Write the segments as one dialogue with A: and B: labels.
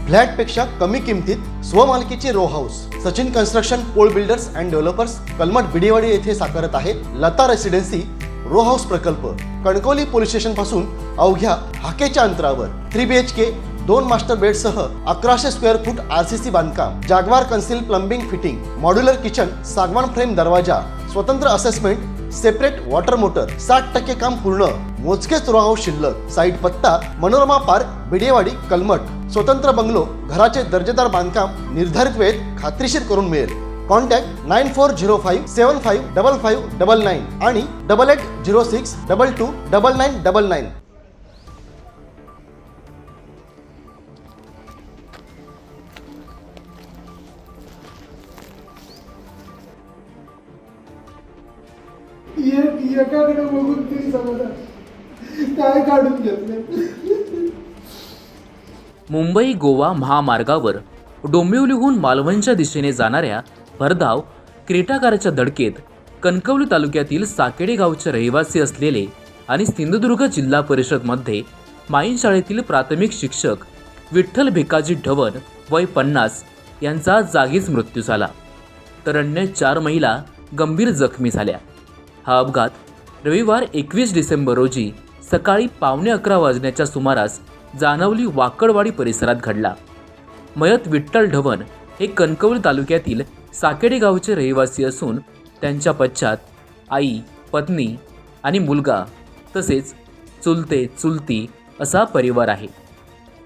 A: फ्लॅटपेक्षा कमी किमतीत स्वमालकीचे row house Sachin construction Pol builders and developers Kalmath Bidewadi येथे साकारत आहे लता रेसिडेन्सी रो हाऊस प्रकल्प। कणकवली पोलीस स्टेशन पासून अवघ्या हाकेच्या अंतरावर 3 BHK 2 मास्टर बेड सह 1100 स्क्वेअर फूट RCC बांधकाम, Jaquar concealed plumbing fitting, modular kitchen, सागवान फ्रेम दरवाजा, स्वतंत्र असेसमेंट, सेपरेट वॉटर मोटर, 60% काम पूर्ण, मोजकेच रो हाऊस शिल्लक। साईट पत्ता मनोरमा पार्क बिडेवाडी कलमठ। स्वतंत्र बंगलो, घराचे दर्जेदार बांधकाम निर्धारित वेळेत खात्रीशीर करून मिळेल। कॉन्टॅक्ट 9405755599 आणि 8806229999।
B: एकाकडे बघून तरी समाधान काय काढून घेतले।
C: मुंबई गोवा महामार्गावर डोंबिवलीहून मालवणच्या दिशेने जाणाऱ्या भरधाव क्रेटा कारच्या धडकेत कणकवली तालुक्यातील साकेडे गावचे रहिवासी असलेले आणि सिंधुदुर्ग जिल्हा परिषदमध्ये माईन शाळेतील प्राथमिक शिक्षक विठ्ठल भिकाजी ढवण वय 50 यांचा जागीच मृत्यू झाला, तर अन्य 4 महिला गंभीर जखमी झाल्या। हा अपघात रविवार 21 डिसेंबर रोजी सकाळी 11:15 वाजण्याच्या सुमारास जानवली वाकडवाडी परिसरात घडला। मयत विठ्ठल ढवण हे कणकवली तालुक्यातील साकेडे गावचे रहिवासी असून त्यांच्या पश्चात आई, पत्नी आणि मुलगा तसेच चुलते चुलती असा परिवार आहे।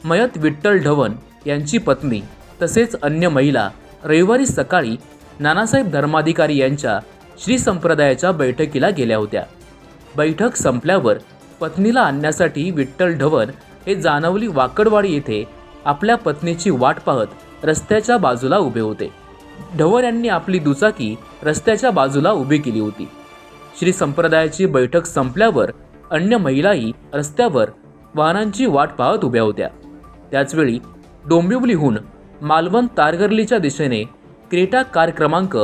C: मयत विठ्ठल ढवण यांची पत्नी तसेच अन्य महिला रविवारी सकाळी नानासाहेब धर्माधिकारी यांच्या श्री संप्रदायाच्या बैठकीला गेल्या होत्या। बैठक संपल्यावर पत्नीला आणण्यासाठी विठ्ठल ढवण हे जानवली वाकडवाडी येथे आपल्या पत्नीची वाट पाहत रस्त्याच्या बाजूला उभे होते। ढवण यांनी आपली दुचाकी रस्त्याच्या बाजूला उभी केली होती। श्री संप्रदायाची बैठक संपल्यावर अन्य महिलाही रस्त्यावर वाहनांची वाट पाहत उभ्या होत्या। त्याचवेळी डोंबिवलीहून मालवण तारगर्लीच्या दिशेने क्रेटा कार क्रमांक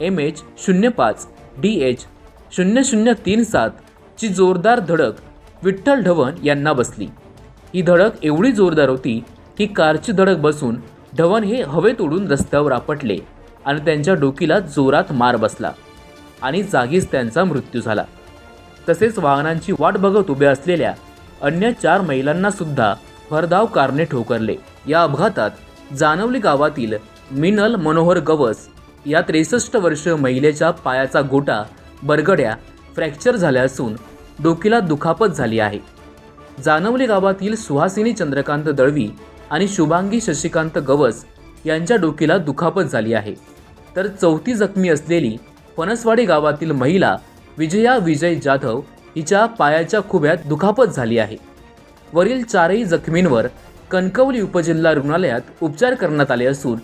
C: MH05DH0037 ची जोरदार धडक विठ्ठल ढवण यांना बसली। ही धडक एवढी जोरदार होती की कारची धडक बसून ढवण हे हवेत उडून रस्त्यावर आपटले आणि त्यांच्या डोकीला जोरात मार बसला आणि जागीच त्यांचा मृत्यू झाला। तसेच वाहनांची वाट बघत उभ्या असलेल्या अन्य 4 महिलांना सुद्धा भरधाव कारने ठोकरले। या अपघातात जानवली गावातील मिनल मनोहर गवस या 63 वर्षीय महिलेच्या पायाचा गोटा बरगड्या फ्रॅक्चर झाल्या असून डोकीला दुखापत झाली आहे। जानवली गावातील सुहासिनी चंद्रकांत दळवी आणि शुभांगी शशिकांत गवस यांच्या डोकीला दुखापत झाली आहे, तर चौथी जखमी असलेली फणसवाडी गावातील महिला विजया विजय जाधव हिच्या पायाच्या खुब्यात दुखापत झाली आहे। वरील 4ही जखमींवर कणकवली उपजिल्हा रुग्णालयात उपचार करण्यात आले असून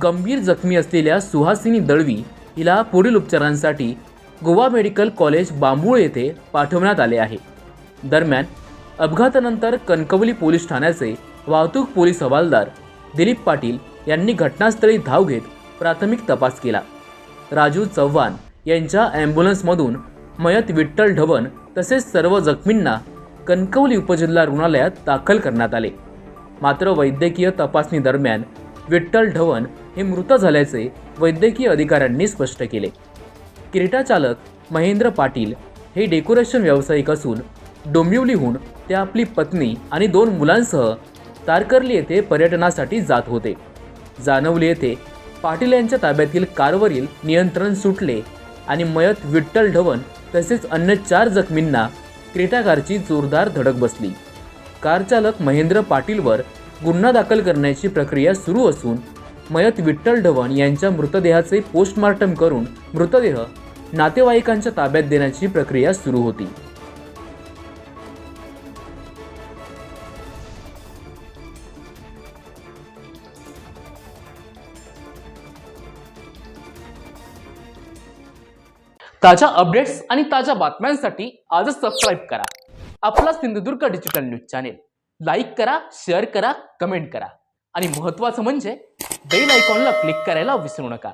C: गंभीर जखमी असलेल्या सुहासिनी दळवी हिला पुढील उपचारांसाठी गोवा मेडिकल कॉलेज बांबूळ येथे पाठवण्यात आले आहे। दरम्यान अपघातानंतर कणकवली पोलीस ठाण्याचे वाहतूक पोलीस हवालदार दिलीप पाटील यांनी घटनास्थळी धाव घेत प्राथमिक तपास केला। राजू चव्हाण यांच्या ॲम्ब्युलन्समधून मयत विठ्ठल ढवण तसेच सर्व जखमींना कणकवली उपजिल्हा रुग्णालयात दाखल करण्यात आले। मात्र वैद्यकीय तपासणी दरम्यान विठ्ठल ढवण हे मृत झाल्याचे वैद्यकीय अधिकाऱ्यांनी स्पष्ट केले। क्रेटा चालक महेंद्र पाटील हे डेकोरेशन व्यावसायिक असून डोंबिवलीहून ते आपली पत्नी आणि 2 मुलांसह तारकर्ली येथे पर्यटनासाठी जात होते। जानवली येथे पाटील यांच्या ताब्यातील कारवरील नियंत्रण सुटले आणि मयत विठ्ठल ढवण तसेच अन्य 4 जखमींना क्रेटा कारची जोरदार धडक बसली। कार चालक महेंद्र पाटीलवर गुन्हा दाखल करण्याची प्रक्रिया सुरू असून मयत विठ्ठल ढवण यांच्या मृतदेहाचे पोस्टमार्टम करून मृतदेह नातेवाईकांच्या ताब्यात देण्याची प्रक्रिया सुरू होती।
D: ताज्या अपडेट्स आणि ताज्या बातम्यांसाठी आजच सबस्क्राईब करा आपला Sindhudurg digital news channel. Like करा, शेअर करा, कमेंट करा आणि महत्त्वाचं म्हणजे बेल आयकॉनला क्लिक करायला विसरू नका।